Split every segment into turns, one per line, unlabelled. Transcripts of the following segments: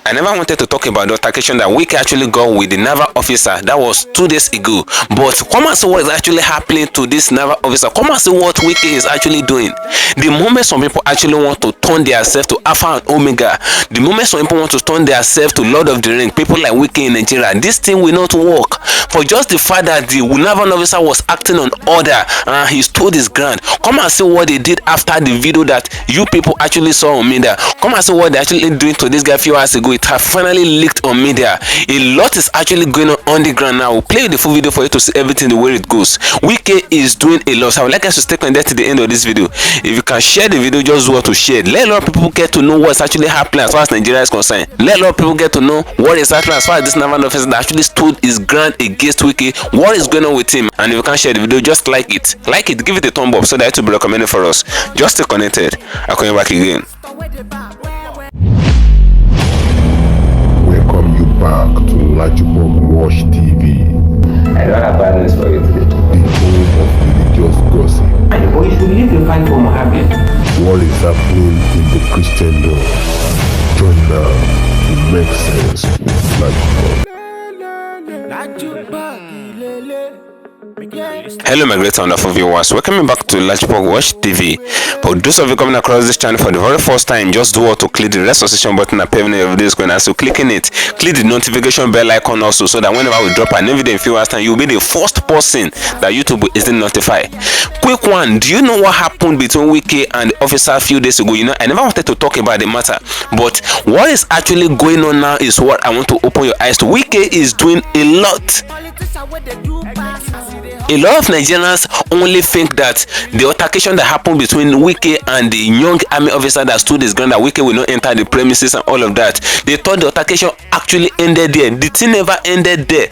I never wanted to talk about the altercation that Wike actually got with the naval officer. That was 2 days ago. But come and see what is actually happening to this naval officer. Come and see what Wike is actually doing. The moment some people actually want to turn themselves to Alpha and Omega, the moment some people want to turn themselves to Lord of the Ring, people like Wike in Nigeria, this thing will not work. For just the fact that the naval officer was acting on order and he stood his ground. Come and see what they did after the video that you people actually saw on media. Come and see what they actually doing to this guy a few hours ago. It has finally leaked on media. A lot is actually going on the ground now. We'll play the full video for you to see everything the way it goes. Wike is doing a lot. So I would like us to stay connected to the end of this video. If you can share the video, just do to share. Let a lot of people get to know what's actually happening as far as Nigeria is concerned. Let a lot of people get to know what is happening as far as this naval officer that actually stood his ground against Wike. What is going on with him? And if you can share the video, just like it. Like it, give it a thumb up so that it will be recommended for us. Just stay connected. I'll come back again.
Welcome you back to LAJUPOG Watch TV.
I don't have bad news for you today.
The home of religious gossip.
And boy, you should leave the fight for Mohammed.
What is happening in the Christendom? Join now to make sense with LAJUPOG.
Hello my great wonderful viewers, welcome back to LAJUPOG Watch TV. For those of you coming across this channel for the very first time, just do what to click the red subscription button appearing in your video screen. As you clicking it, click the notification bell icon also, so that whenever we drop a new video in few hours time, you'll be the first person that YouTube is notified. Quick one, do you know what happened between Wike and the officer a few days ago? You know, I never wanted to talk about the matter, but what is actually going on now is what I want to open your eyes to. Wike is doing a lot. A lot of Nigerians only think that the altercation that happened between Wike and the young army officer that stood his ground, that Wike will not enter the premises and all of that. They thought the altercation actually ended there. The thing never ended there.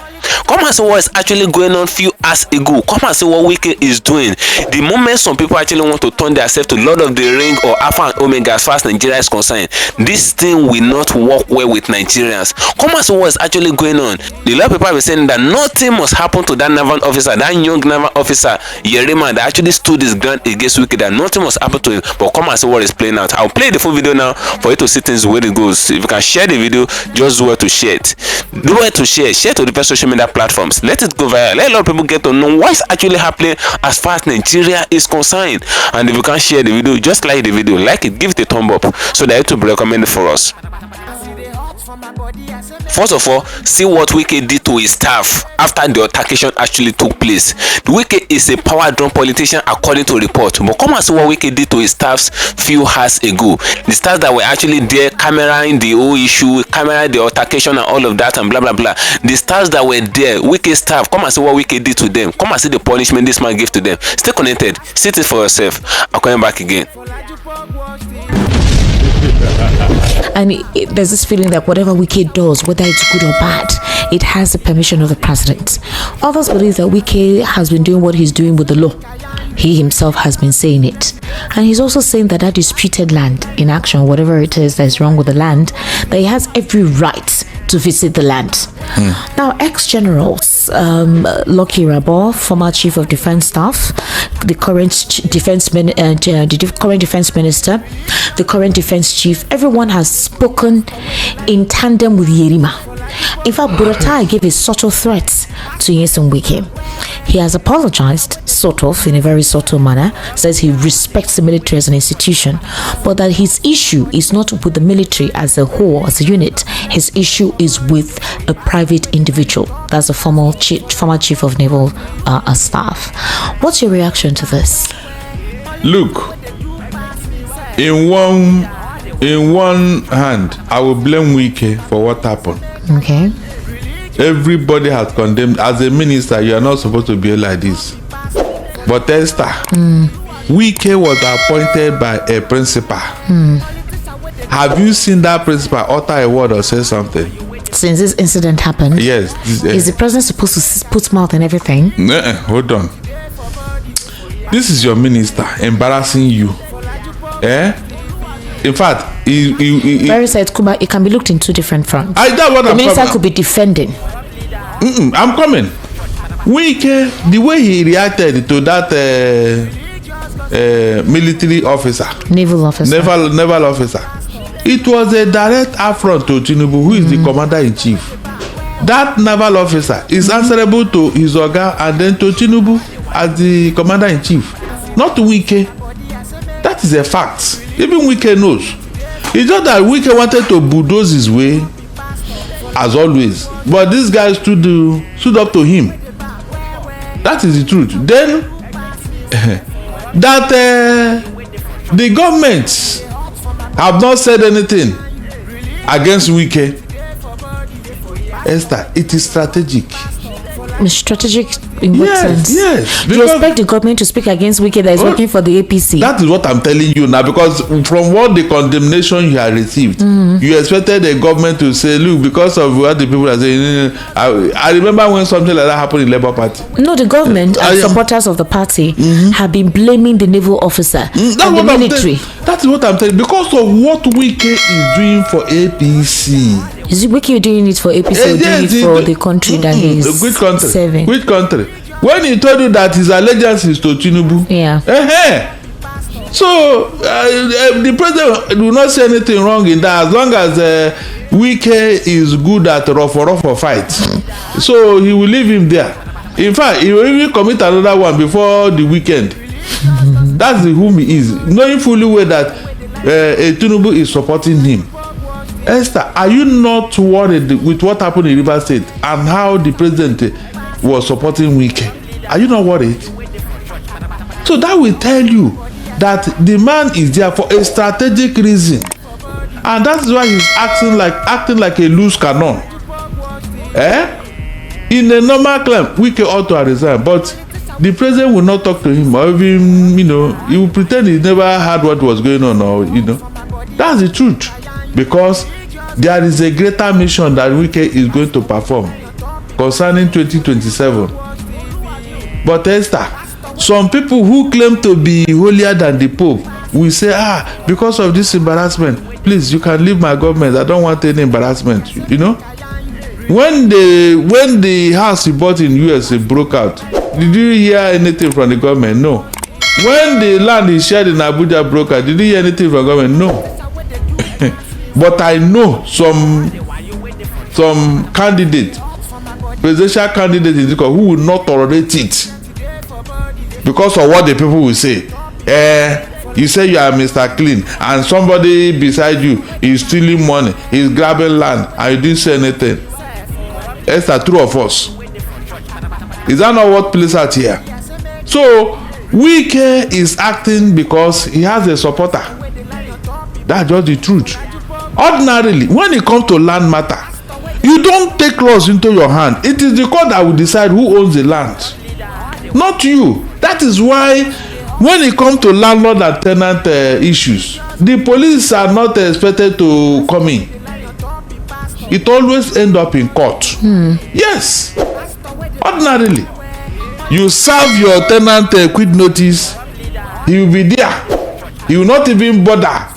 Come and see what is actually going on few hours ago. Come and see what Wike is doing. The moment some people actually want to turn themselves to Lord of the Ring or Alpha and Omega as far as Nigeria is concerned, this thing will not work well with Nigerians. Come and see what is actually going on. A lot of people have been saying that nothing must happen to that naval officer, that young naval officer YERIMA that actually stood his ground against Wike, that nothing must happen to him. But come and see what is playing out. I'll play the full video now for you to see things where it goes. If you can share the video, just do it to share it. Do it to share. Share to the best social media platforms. Let it go viral. Let a lot of people get to know what is actually happening as far as Nigeria is concerned. And if you can share the video, just like the video, like it, give it a thumb up so that it will be recommended for us. First of all, see what Wike did to his staff after the altercation actually took place. Wike is a power drunk politician according to report, but come and see what Wike did to his staffs few hours ago. The staffs that were actually there cameraing the whole issue, cameraing the altercation and all of that and blah blah blah. The staffs that were there, Wike staff, come and see what Wike did to them. Come and see the punishment this man gave to them. Stay connected, see it for yourself. I'm coming back again.
And there's this feeling that whatever Wike does, whether it's good or bad, it has the permission of the president. Others believe that Wike has been doing what he's doing with the law. He himself has been saying it. And he's also saying that that disputed land in action, whatever it is that is wrong with the land, that he has every right to visit the land. Now, ex-generals, Lucky Rabo, former chief of defense staff, the current defense minister, the current defense chief, everyone has spoken in tandem with YERIMA. In fact, Buratai gave a subtle threat to Nyesom Wike. He has apologized, sort of, in a very subtle manner, says he respects the military as an institution, but that his issue is not with the military as a whole, as a unit. His issue is with a private individual. That's a former chief of naval staff. What's your reaction to this?
Look, in one hand, I will blame Wike for what happened.
Okay.
Everybody has condemned. As a minister, you are not supposed to be like this. But Esther, Wike was appointed by a principal. Have you seen that principal utter a word or say something?
Since this incident happened?
Yes.
Is the president supposed to put mouth in everything?
Hold on. This is your minister embarrassing you. In fact,
Barry said Kuba, it can be looked in two different fronts.
The
minister could be defending.
I'm coming. Wike, the way he reacted to that military officer,
naval officer,
It was a direct affront to Tinubu, who is the commander-in-chief. That naval officer is answerable to his oga and then to Tinubu as the commander-in-chief, not to Wike. That is a fact. Even Wike knows. It's just that Wike wanted to bulldoze his way, as always, but this guy stood up to him. That is the truth. Then that the government have not said anything against Wike. Esther, it is strategic.
Strategic in what sense?
Yes.
Do you expect the government to speak against Wike that is working for the APC?
That is what I'm telling you now, because from what the condemnation you have received, you expected the government to say, look, because of what the people are saying. I remember when something like that happened in Labour Party.
No, the government and supporters of the party have been blaming the naval officer and the military.
That is what I'm telling you. Because of what Wike is doing for APC.
Is Wike doing it for APC or doing it for the country that he is serving?
Which country? When he told you that his allegiance is to Tinubu.
Yeah.
So the president will not say anything wrong in that, as long as Wike is good at rough fight. So he will leave him there. In fact, he will even commit another one before the weekend. That's whom he is, knowing fully well that Tinubu is supporting him. Esther, are you not worried with what happened in Rivers State and how the president was supporting Wike? Are you not worried? So that will tell you that the man is there for a strategic reason, and that is why he's acting like a loose cannon. In a normal claim, Wike ought to resign, but the president will not talk to him, or even, he will pretend he never heard what was going on, or that's the truth. Because there is a greater mission that Wike is going to perform concerning 2027. But Esther, some people who claim to be holier than the Pope will say, because of this embarrassment, please, you can leave my government. I don't want any embarrassment. When the house he bought in US broke out, did you hear anything from the government? No. When the land he shared in Abuja broke out, did you hear anything from the government? No. But I know some candidate, presidential candidate in Zika, who will not tolerate it because of what the people will say. You say you are Mr. Clean, and somebody beside you is stealing money, he's grabbing land, and you didn't say anything. It's the true of us. Is that not what plays out here? So Wike is acting because he has a supporter. That's just the truth. Ordinarily, when it comes to land matter, you don't take laws into your hand. It is the court that will decide who owns the land, not you. That is why when it comes to landlord and tenant issues, the police are not expected to come in. It always ends up in court. Yes. Ordinarily, you serve your tenant quit notice, he will be there. He will not even bother.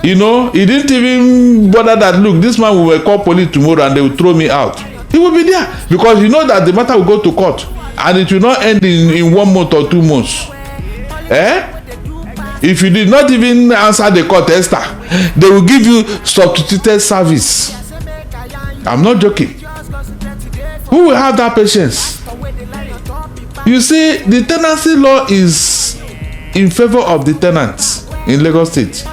He didn't even bother that, look, this man will call police tomorrow and they will throw me out. He will be there because he knows that the matter will go to court and it will not end in 1 month or 2 months. If you did not even answer the court, Esther, they will give you substituted service. I'm not joking. Who will have that patience? You see, the tenancy law is in favor of the tenants in Lagos State.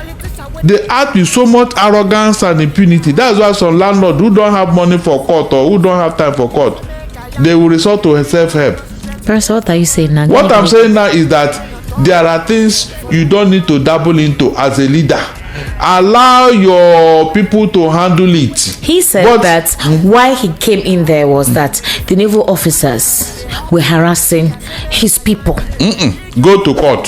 They act with so much arrogance and impunity. That's why some landlords who don't have money for court or who don't have time for court, they will resort to self-help.
First, what are you saying now?
What I'm saying now is that there are things you don't need to dabble into as a leader. Allow your people to handle it.
He said that why he came in there was that the naval officers were harassing his people.
Go to court.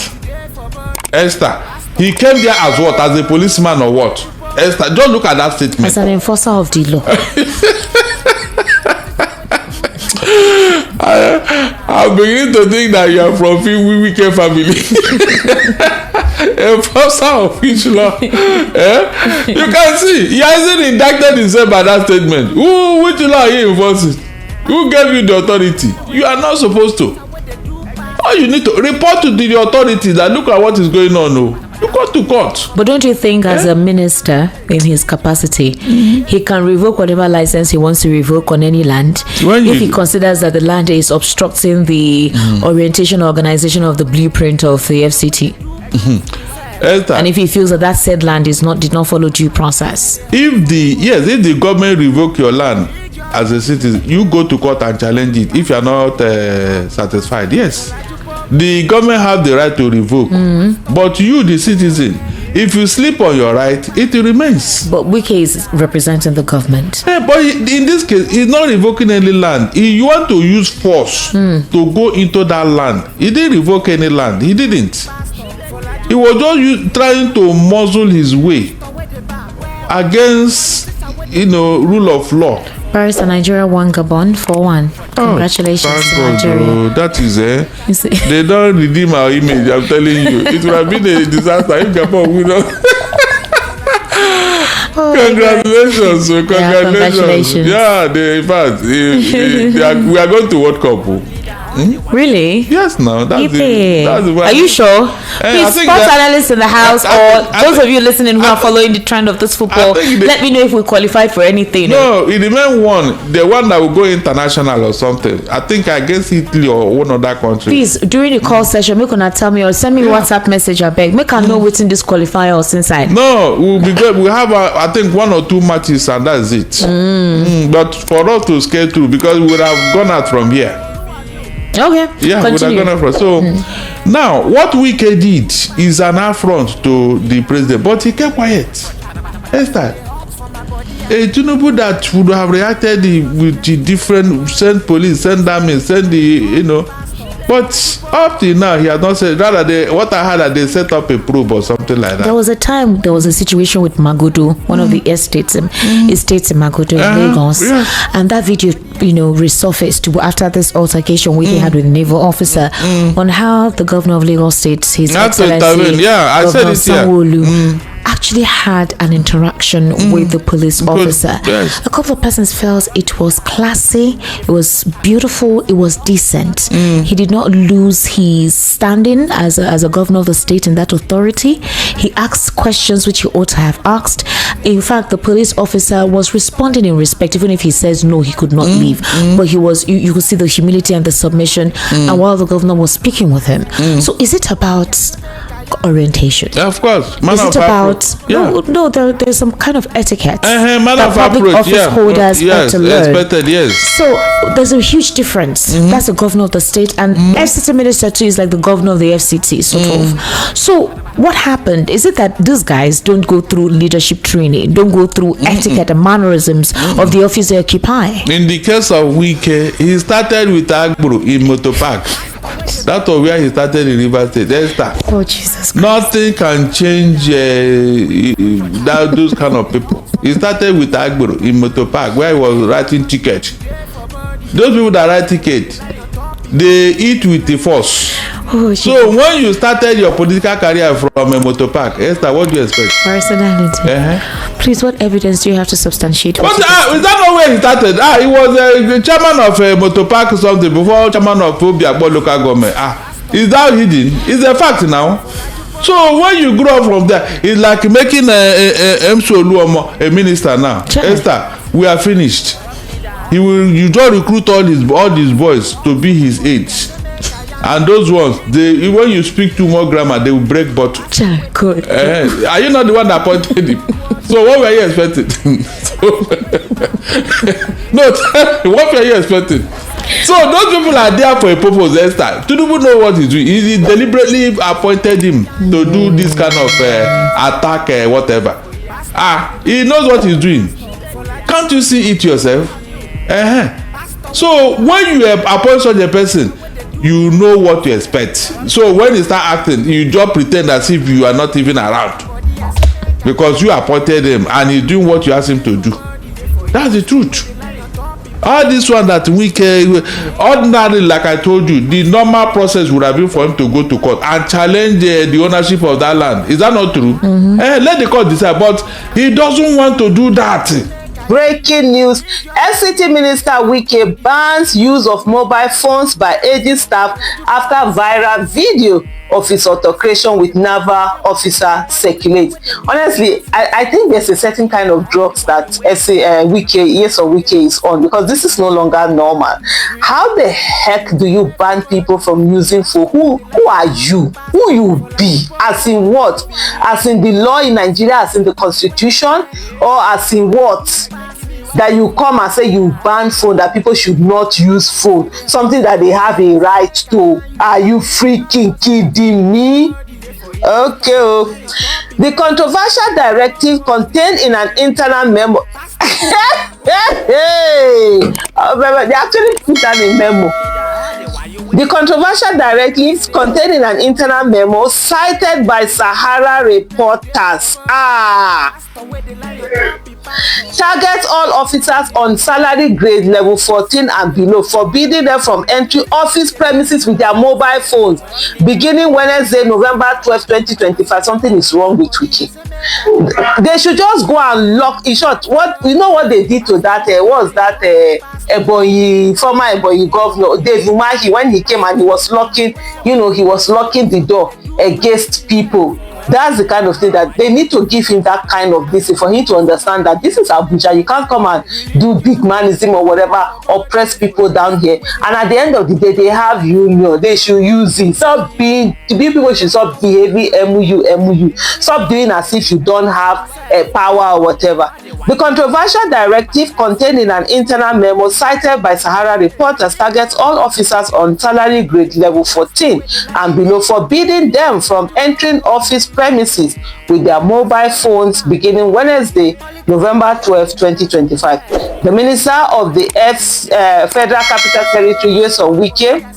Esther, he came there as what? As a policeman or what? Esther, just look at that statement.
As an enforcer of the law.
I'm beginning to think that you are from Wike family. Enforcer of which law? You can see, he hasn't indicted himself by that statement. Which law are you enforcing? Who gave you the authority? You are not supposed to. All you need to report to the authorities that look at what is going on. You go to court.
But don't you think, as a minister in his capacity, he can revoke whatever license he wants to revoke on any land if he considers that the land is obstructing the orientation or organization of the blueprint of the FCT? And if he feels that said land did not follow due process?
If the government revoke your land as a citizen, you go to court and challenge it if you are not satisfied. Yes, the government have the right to revoke, but you, the citizen, if you sleep on your right, it remains.
But Wike is representing the government.
Yeah, but in this case, he's not revoking any land. You want to use force to go into that land. He didn't revoke any land. He didn't. He was just trying to muzzle his way against, rule of law.
Paris and Nigeria won Gabon 4-1. Congratulations to Nigeria.
That is they don't redeem our image. I'm telling you, it would have been a disaster if Gabon win. Congratulations! Congratulations! Yeah, in fact, we are going to World Cup.
Really?
Yes, no. That's
why. Are you sure? Please, sports analysts in the house, or those of you listening who are following the trend of this football, let me know if we qualify for anything.
No, it remains the one that will go international or something. I think against Italy or one other country.
Please, during the call session, make una tell me or send me WhatsApp message. I beg. Make I know what's in this qualifier us inside.
No, we'll be good. We have I think 1 or 2 matches and that's it. But for us to scale through, because we would have gone out from here.
Okay.
Yeah, we would have gone out from. So now, what Wike did is an affront to the president, but he kept quiet. Esther, a Tinubu that would have reacted with the different, send police, send army, send but up till now he has not said. Rather, what I heard that they set up a probe or something like that.
There was a situation with Magodo, one of the estates in Magodo in Lagos, and that video, resurfaced after this altercation we had with a naval officer on how the governor of Lagos State, His Excellency, Governor Sanwo-Olu, actually had an interaction with the police officer.
Yes.
A couple of persons felt it was classy, it was beautiful, it was decent. He did not lose his standing as a governor of the state in that authority. He asked questions which he ought to have asked. In fact, the police officer was responding in respect, even if he says no, he could not leave. But he was, you could see the humility and the submission, and while the governor was speaking with him. So is it about orientation?
Yeah, of course.
Is it about no, there's some kind of etiquette
that
public office holders have to learn.
Expected, yes.
So there's a huge difference. That's the governor of the state, and FCT minister too is like the governor of the FCT sort of. So what happened? Is it that these guys don't go through leadership training, don't go through etiquette and mannerisms of the office they occupy?
In the case of Wike, he started with Agboro in Motor Park. That was where he started in River State.
Oh, Jesus Christ.
Nothing can change those kind of people. He started with Agboro in Motor Park, where he was writing ticket. Those people that write ticket, they eat with the force.
Oh,
so when you started your political career from a Motor Park, Esther, what do you expect?
Personality. Please, what evidence do you have to substantiate?
Is that not where he started? He was the chairman of a Motor Park or something before chairman of Obiakpo local government. Is that hidden? It's a fact now. So when you grow up from there, it's like making MC Oluomo a minister now. Esther, we are finished. You just recruit all these boys to be his aides. And those ones, when you speak too more grammar, they will break bottle.
Good.
Are you not the one that appointed him? So what were you expecting? No, what were you expecting? So those people are there for a purpose. Esther, Tinubu know what he's doing. He deliberately appointed him to do this kind of attack, whatever. He knows what he's doing. Can't you see it yourself? So when you appoint such a person, you know what to expect. So when you start acting, you just pretend as if you are not even around, because you appointed him and he's doing what you asked him to do. That's the truth. All this one that ordinarily, like I told you, the normal process would have been for him to go to court and challenge the ownership of that land. Is that not true? Let the court decide, but he doesn't want to do that.
Breaking news: FCT Minister Wike bans use of mobile phones by aging staff after viral video. of his altercation with naval officer circulate. Honestly, I think there's a certain kind of drugs that Wike is on, because this is no longer normal. How the heck do you ban people from using phone? Who are you? Who you be? As in what? As in the law in Nigeria, as in the constitution, or as in what? That you come and say you ban phone, that people should not use phone, something that they have a right to. Are you freaking kidding me? Okay, oh. The controversial directive contained in an internal memo. They actually put that in memo. The controversial directive contained in an internal memo cited by Sahara reporters targets all officers on salary grade level 14 and below, forbidding them from entering office premises with their mobile phones beginning Wednesday, November 12, 2025. Something is wrong with Wike. They should just go and lock. In short, what they did to that was that former Ebonyi governor Dave Umahi, when he came and he was locking the door against people. That's the kind of thing that they need to give him, that kind of this, for him to understand that this is Abuja. You can't come and do big manism or whatever, oppress people down here. And at the end of the day, they have union. They should use it. People should stop behaving MU. Stop doing as if you don't have power or whatever. The controversial directive contained in an internal memo cited by Sahara reporters targets all officers on salary grade level 14 and below, forbidding them from entering office premises with their mobile phones beginning Wednesday, November 12, 2025. The Minister of the Federal Capital Territory, Wike,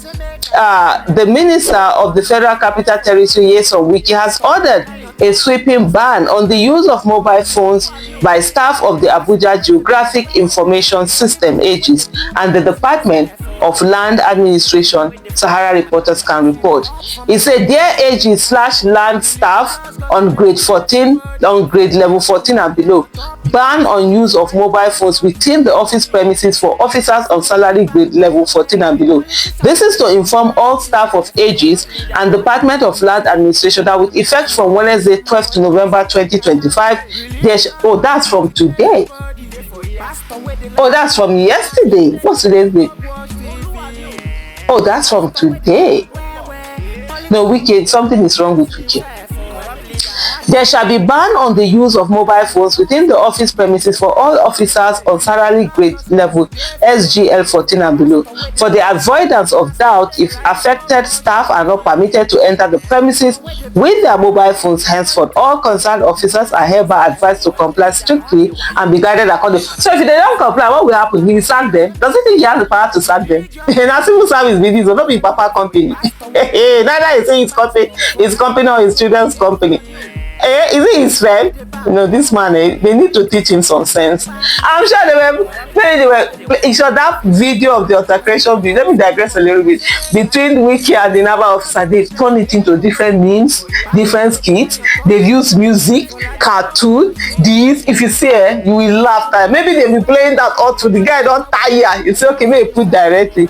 the Minister of the Federal Capital Territory, Wike, has ordered a sweeping ban on the use of mobile phones by staff of the Abuja Geographic Information System (AGIS) and the Department of Land Administration, Sahara reporters can report. He said their AGIS/land staff on grade level 14 and below, ban on use of mobile phones within the office premises for officers on salary grade level 14 and below. This is to inform all staff of AGIS and Department of Land Administration that with effect from Wednesday, 12th November 2025, that's from today. That's from yesterday. What's today's date? That's from today. No, Wike, something is wrong with Wike. There shall be ban on the use of mobile phones within the office premises for all officers on salary grade level SGL 14 and below. For the avoidance of doubt, if affected staff are not permitted to enter the premises with their mobile phones, henceforth, all concerned officers are hereby advised to comply strictly and be guided accordingly. So if they don't comply, what will happen? He will sack them. Does he think he has the power to sack them? Na civil service business will not be Papa company. Neither is it his company or his children's company. Is it his friend? This man, they need to teach him some sense. I'm sure that video of the altercation, let me digress a little bit, between Wike and the naval officer, they've turned it into different memes, different skits. They've used music, cartoon, these. If you see it, you will laugh. Maybe they'll be playing that all to the guy, don't tire. You say, okay, maybe put directly.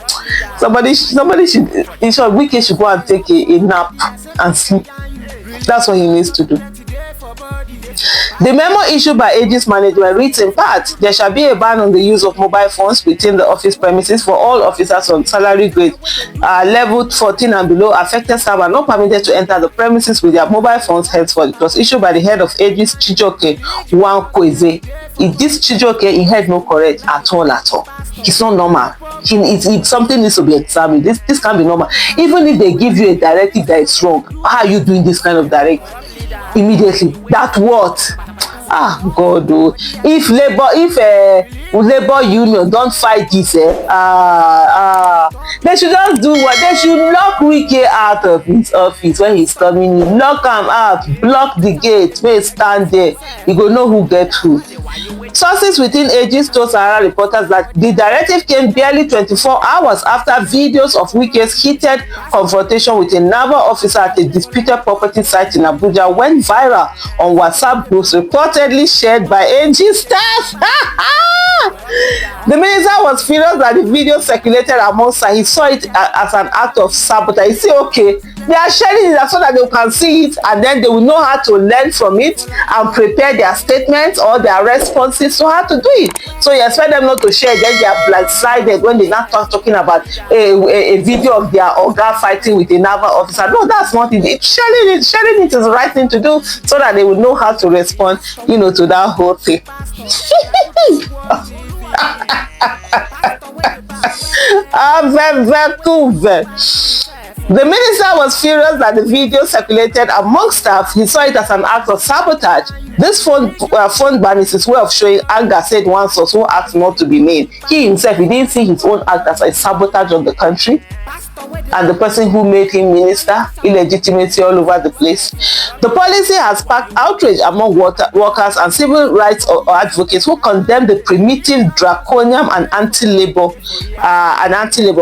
Somebody should, in short, Wike should go and take a nap and sleep. That's what he needs to do. The memo issued by AGIS management reads in part, there shall be a ban on the use of mobile phones within the office premises for all officers on salary grade level 14 and below. Affected staff are not permitted to enter the premises with their mobile phones henceforth. It was issued by the head of AGIS, Chijoke Nwankweze. If this Chijoke, he had no correct at all. It's not normal. It's something needs to be examined. This can't be normal. Even if they give you a directive that is wrong, how are you doing this kind of directive? Immediately, that what? God, if labor union don't fight this, they should just do what they should. Lock Wike out of his office when he's coming in. Lock him out, block the gate, where he stand there. You go know who get who. Sources within AGIS told Sahara reporters that the directive came barely 24 hours after videos of Wike's heated confrontation with a naval officer at a disputed property site in Abuja went viral on WhatsApp groups reportedly shared by AGIS staff. The minister was furious that the video circulated amongst her. He saw it as an act of sabotage. He said, okay, They are sharing it so that they can see it, and then they will know how to learn from it and prepare their statements or their responses to how to do it. So you expect them not to share, then they are blindsided when they now start talking about a video of their oga fighting with a naval officer. No, that's not it. Sharing it is the right thing to do, so that they will know how to respond, to that whole thing. The minister was furious that the video circulated among staff. He saw it as an act of sabotage. This phone ban is his way of showing anger, said one source who asked not to be named. He himself, he didn't see his own act as a sabotage of the country and the person who made him minister, illegitimacy all over the place. The policy has sparked outrage among workers and civil rights advocates who condemn the primitive, draconian, and anti-labor.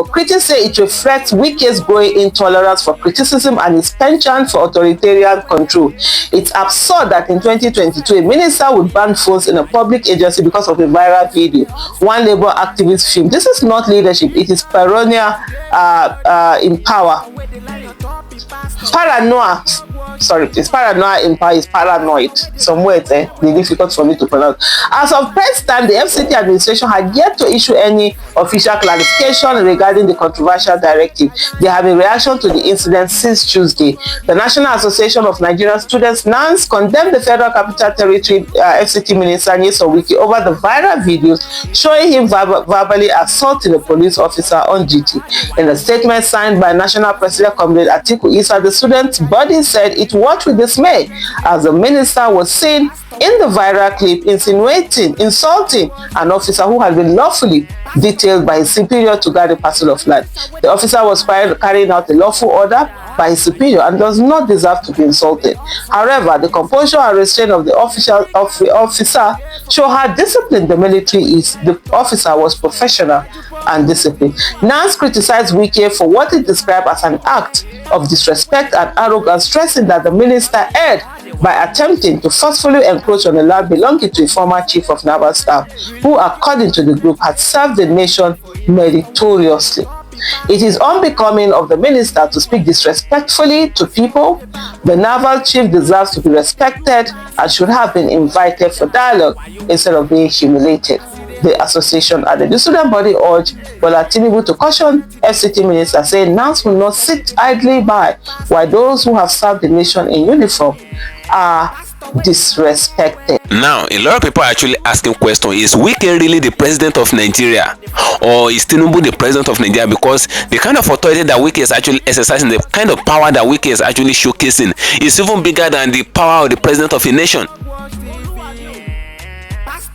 Critics say it reflects Wike's growing intolerance for criticism and his penchant for authoritarian control. It's absurd that in 2022 a minister would ban phones in a public agency because of a viral video. One labor activist film. This is not leadership. It is paranoia in power. Paranoia. Sorry, it's paranoia in power. It's paranoid. Some words, they're difficult for me to pronounce. As of press time, the FCT administration had yet to issue any official clarification regarding the controversial directive. They have a reaction to the incident since Tuesday. The National Association of Nigerian Students, NANS, condemned the Federal Capital Territory FCT Minister Nyesom Wike over the viral videos showing him verbally assaulting a police officer on duty. In a statement signed by National President Comrade Atiku Issa, the students' body said it watched with dismay as the minister was seen in the viral clip insulting an officer who had been lawfully detailed by his superior to guard a parcel of land. The officer was carrying out a lawful order by his superior and does not deserve to be insulted. However, the composure and restraint of the officer show how disciplined the military is. The officer was professional and disciplined. Nance criticized Wike for what he described as an act of disrespect and arrogance, stressing that the minister erred by attempting to forcefully encroach on the land belonging to a former chief of naval staff, who, according to the group, had served the nation meritoriously. It is unbecoming of the minister to speak disrespectfully to people. The naval chief deserves to be respected and should have been invited for dialogue instead of being humiliated, the association added. The student body urged Bola Tinubu to caution FCT minister, saying NANS will not sit idly by while those who have served the nation in uniform are disrespected.
Now, a lot of people are actually asking question, is Wike really the president of Nigeria, or is Tinubu the president of Nigeria? Because the kind of authority that Wike is actually exercising, the kind of power that Wike is actually showcasing, is even bigger than the power of the president of a nation.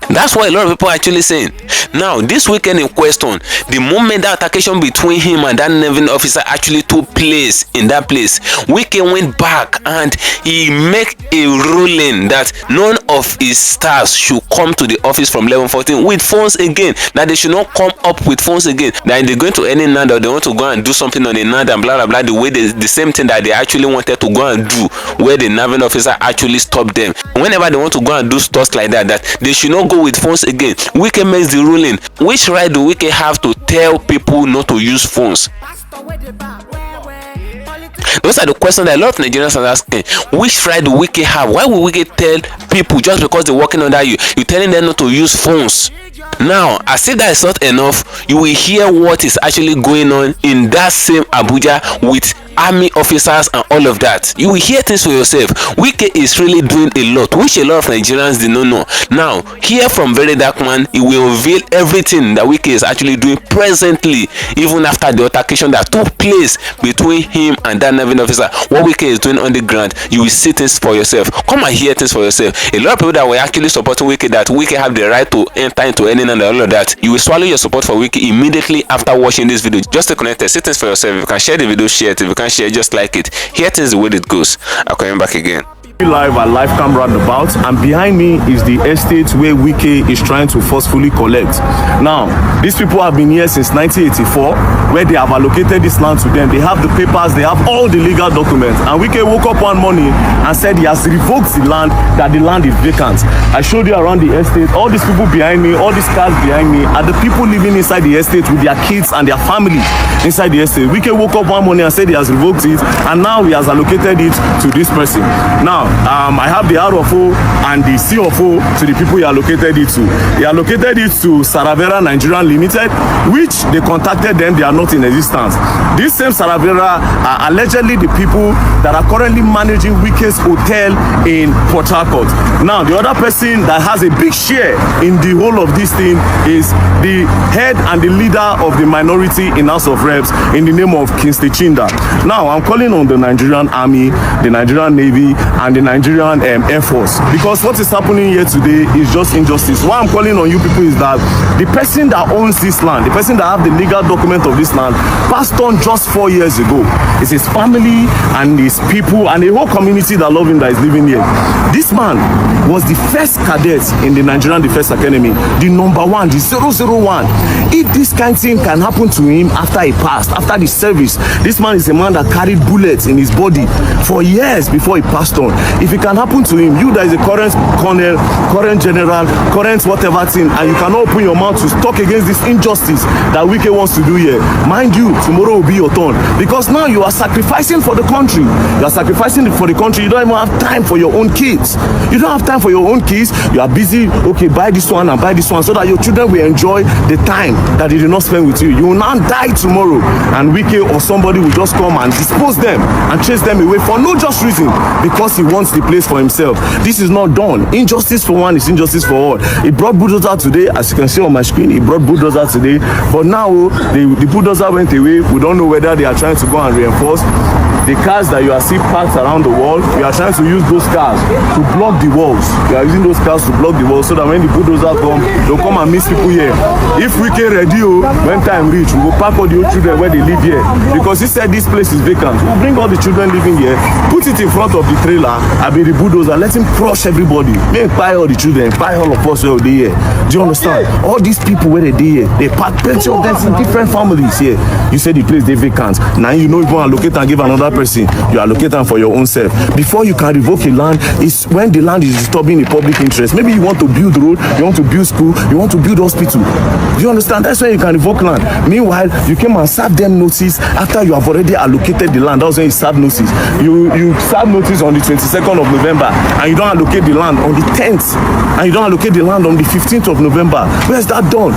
That's what a lot of people are actually saying. Now, this weekend in question, the moment that altercation between him and that naval officer actually took place in that place, Wike went back and he made a ruling that none of his staffs should come to the office from 11:14 with phones again, that they should not come up with phones again, that they're going to any land or they want to go and do something on a land and blah blah blah, the way the same thing that they actually wanted to go and do, where the naval officer actually stopped them. Whenever they want to go and do stuff like that, that they should not go with phones again. Wike makes the ruling. Which right do Wike have to tell people not to use phones? Those are the questions that a lot of Nigerians are asking. Which right do Wike have? Why would Wike tell people just because they're working under you, you're telling them not to use phones? Now, as if that is not enough, you will hear what is actually going on in that same Abuja with army officers and all of that. You will hear things for yourself. Wike is really doing a lot, which a lot of Nigerians did not know. Now, hear from Very Dark Man, he will reveal everything that Wike is actually doing presently, even after the altercation that took place between him and that naval officer. What Wike is doing on the ground, you will see things for yourself. Come and hear things for yourself. A lot of people that were actually supporting Wike, that Wike have the right to enter into any and all of that, you will swallow your support for Wike immediately after watching this video. Just stay connected, see things for yourself. If you can share the video, share it. If you can share, just like it. Hear things the way it goes. I'm coming back again.
Live at Lifecam Roundabout, and behind me is the estate where Wike is trying to forcefully collect. Now, these people have been here since 1984, where they have allocated this land to them. They have the papers, they have all the legal documents, and Wike woke up one morning and said he has revoked the land, that the land is vacant. I showed you around the estate. All these people behind me, all these cars behind me are the people living inside the estate with their kids and their families inside the estate. Wike woke up one morning and said he has revoked it, and now he has allocated it to this person. Now, I have the RFO and the CFO to the people he allocated it to. He allocated it to Saravera Nigerian Limited, which they contacted them, they are not in existence. This same Saravera are allegedly the people that are currently managing Wike's hotel in Port Harcourt. Now, the other person that has a big share in the whole of this thing is the head and the leader of the minority in House of Reps in the name of Kingsley Chinda. Now, I'm calling on the Nigerian Army, the Nigerian Navy, and the Nigerian Air Force, because what is happening here today is just injustice. Why I'm calling on you people is that the person that owns this land, the person that have the legal document of this land, passed on just 4 years ago. It's his family and his people and the whole community that love him that is living here. This man was the first cadet in the Nigerian Defense Academy, the number one, the 001. If this kind of thing can happen to him after he passed, after the service, this man is a man that carried bullets in his body for years before he passed on. If it can happen to him, you that is a current colonel, current general, current whatever thing, and you cannot open your mouth to talk against this injustice that Wike wants to do here, mind you, tomorrow will be your turn, because now you are sacrificing for the country. You are sacrificing for the country. You don't even have time for your own kids. You don't have time for your own kids. You are busy, okay, buy this one and buy this one so that your children will enjoy the time that they did not spend with you. You will now die tomorrow, and Wike or somebody will just come and dispose them and chase them away for no just reason, because he wants the place for himself. This is not done. Injustice for one is injustice for all. He brought bulldozer today, as you can see on my screen. He brought bulldozer today, but now the bulldozer went away. We don't know whether they are trying to go and reinforce. The cars that you are seeing parked around the wall, we are trying to use those cars to block the walls. We are using those cars to block the walls so that when the bulldozer come, they'll come and meet people here. If we can ready, when time reach, we will park all the old children where they live here, because he said this place is vacant. We'll bring all the children living here, put it in front of the trailer, and be the bulldozer, let him crush everybody. Make buy all the children, buy all of us where they here. Do you understand? All these people where they here, they park plenty of them in different families here. You say the place they vacant. Now you know if you want to allocate and give another person, you allocate them for your own self. Before you can revoke a land, is when the land is disturbing the public interest. Maybe you want to build road, you want to build school, you want to build hospital. Do you understand? That's when you can revoke land. Meanwhile, you came and serve them notice after you have already allocated the land. That's when you serve notice. You serve notice on the 22nd of November, and you don't allocate the land on the 10th, and you don't allocate the land on the 15th of November. Where's that done?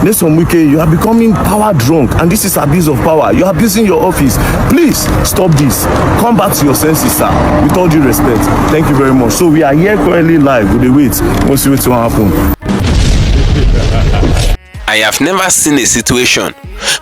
Nelson Wike, you are becoming power drunk, and this is abuse of power. You are abusing your office. Please stop this. Come back to your senses, sir. With all due respect. Thank you very much. So we are here currently live with the wait. We'll see what's going to happen.
I have never seen a situation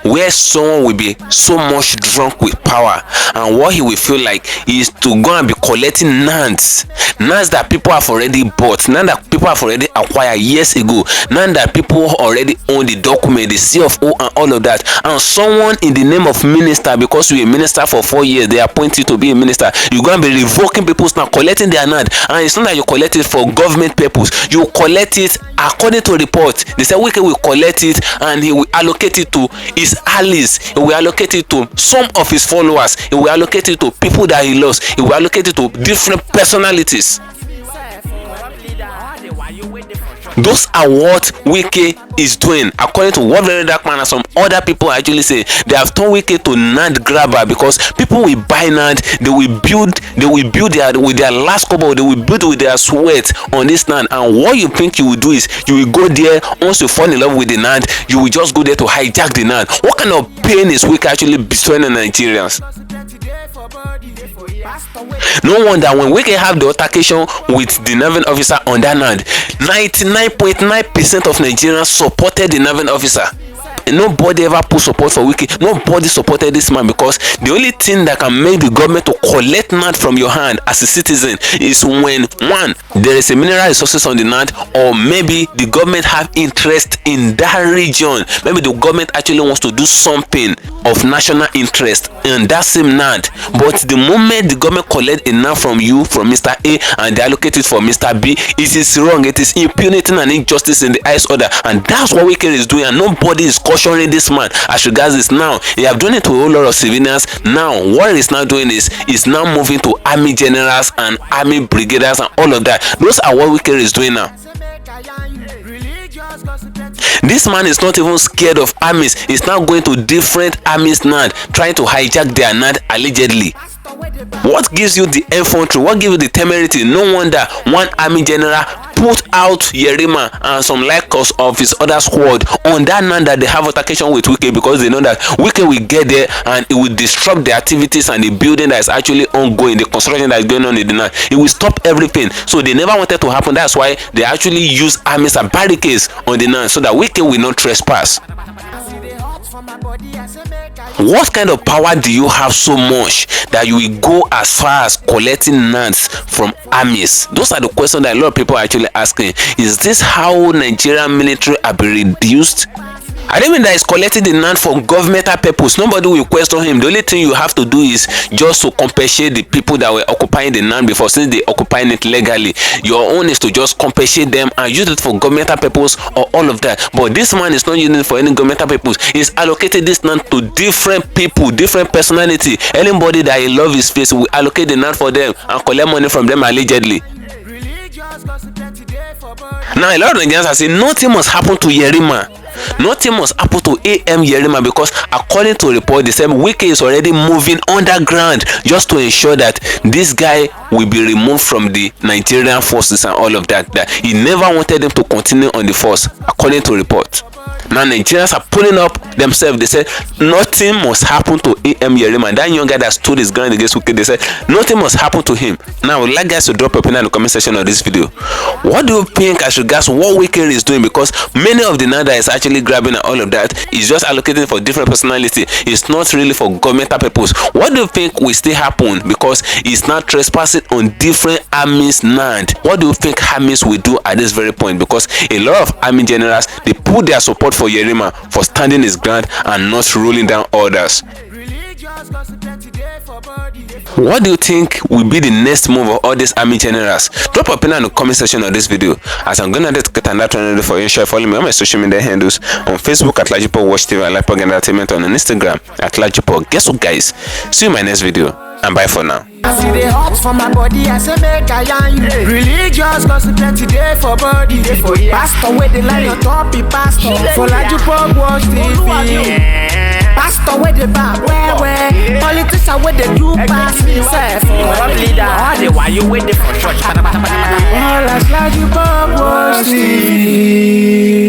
where someone will be so much drunk with power, and what he will feel like is to go and be collecting lands that people have already bought, land that people have already acquired years ago, land that people already own the document, the CFO and all of that, and someone in the name of minister, because you're a minister for 4 years, they appoint you to be a minister, you're going to be revoking people's land, collecting their land. And it's not that you collect it for government purpose, you collect it according to report. They say Wike will collect it and he will allocate it to his allies, he will allocate it to some of his followers, he will allocate it to people that he loves, he will allocate it to different personalities. Those are what Wike is doing, according to what Very Dark Man and some other people actually say. They have turned Wike to land grabber, because people will buy land, they will build with their last couple, they will build with their sweat on this land. And what you think you will do is you will go there, once you fall in love with the land, you will just go there to hijack the land. What kind of pain is Wike actually bestowing on Nigerians? No wonder when Wike have the altercation with the naval officer on that land, 99.9% of Nigerians supported the naval officer. nobody ever put support for Wike. Nobody supported this man, because the only thing that can make the government to collect land from your hand as a citizen is when, one, there is a mineral resources on the land, or maybe the government have interest in that region. Maybe the government actually wants to do something of national interest in that same land. But the moment the government collect a land from you, from Mr. A, and they allocate it for Mr. B, it is wrong. It is impunity and injustice in the highest order, and that's what Wike is doing, and nobody is cautioning this man as regards this. Now he have done it to a whole lot of civilians. Now what he's now doing is now moving to army generals and army brigaders and all of that. Those are what Wike is doing now. This man is not even scared of armies. He's now going to different armies now, trying to hijack their land allegedly. What gives you the infantry? What gives you the temerity? No wonder one army general put out YERIMA and some like of his other squad on that land that they have altercation with Wike, because they know that Wike will get there and it will disrupt the activities and the building that is actually ongoing, the construction that is going on in the land. It will stop everything. So they never wanted to happen. That's why they actually use armies and barricades on the land so that Wike will not trespass. What kind of power do you have so much that you will go as far as collecting lands from armies? Those are the questions that a lot of people are actually asking. Is this how Nigerian military are being reduced? I don't mean that he's collecting the land for governmental purpose. Nobody will question him. The only thing you have to do is just to compensate the people that were occupying the land before, since they occupying it legally. Your own is to just compensate them and use it for governmental purpose or all of that. But this man is not using it for any governmental purpose. He's allocated this land to different people, different personality. Anybody that he love his face will allocate the land for them and collect money from them allegedly. Now a lot of Nigerians are saying nothing must happen to YERIMA. Nothing must happen to YERIMA, because according to report, they said Wike is already moving underground just to ensure that this guy will be removed from the Nigerian forces and all of that. That he never wanted them to continue on the force, according to report. Now Nigerians are pulling up themselves. They said nothing must happen to YERIMA. That young guy that stood his ground against Wike, they said nothing must happen to him. Now I would like guys to drop your opinion in the comment section of this video. What do you think as regards what Wike is doing? Because many of the land that is actually grabbing and all of that is just allocated for different personality. It's not really for governmental purpose. What do you think will still happen? Because it's not trespassing on different armies land. What do you think armies will do at this very point? Because a lot of army generals, they put their support for YERIMA for standing his ground and not ruling down orders. What do you think will be the next move of all these army generals? Drop a opinion in the comment section of this video, as I'm gonna get another channel for you. Share, follow me on my social media handles on Facebook at LAJUPOG, Watch TV, and LAJUPOG Entertainment, on Instagram at LAJUPOG. Guess what, guys? See you in my next video, and bye for now.
I see the hot for my body, I say make I yarn you. Religious gossip plenty day for body. Pastor with the line on top, he pastor for LAJUPOG Watch TV. Pastor with the back, where politician with the do pass himself. Why you waiting for church? All as LAJUPOG Watch TV.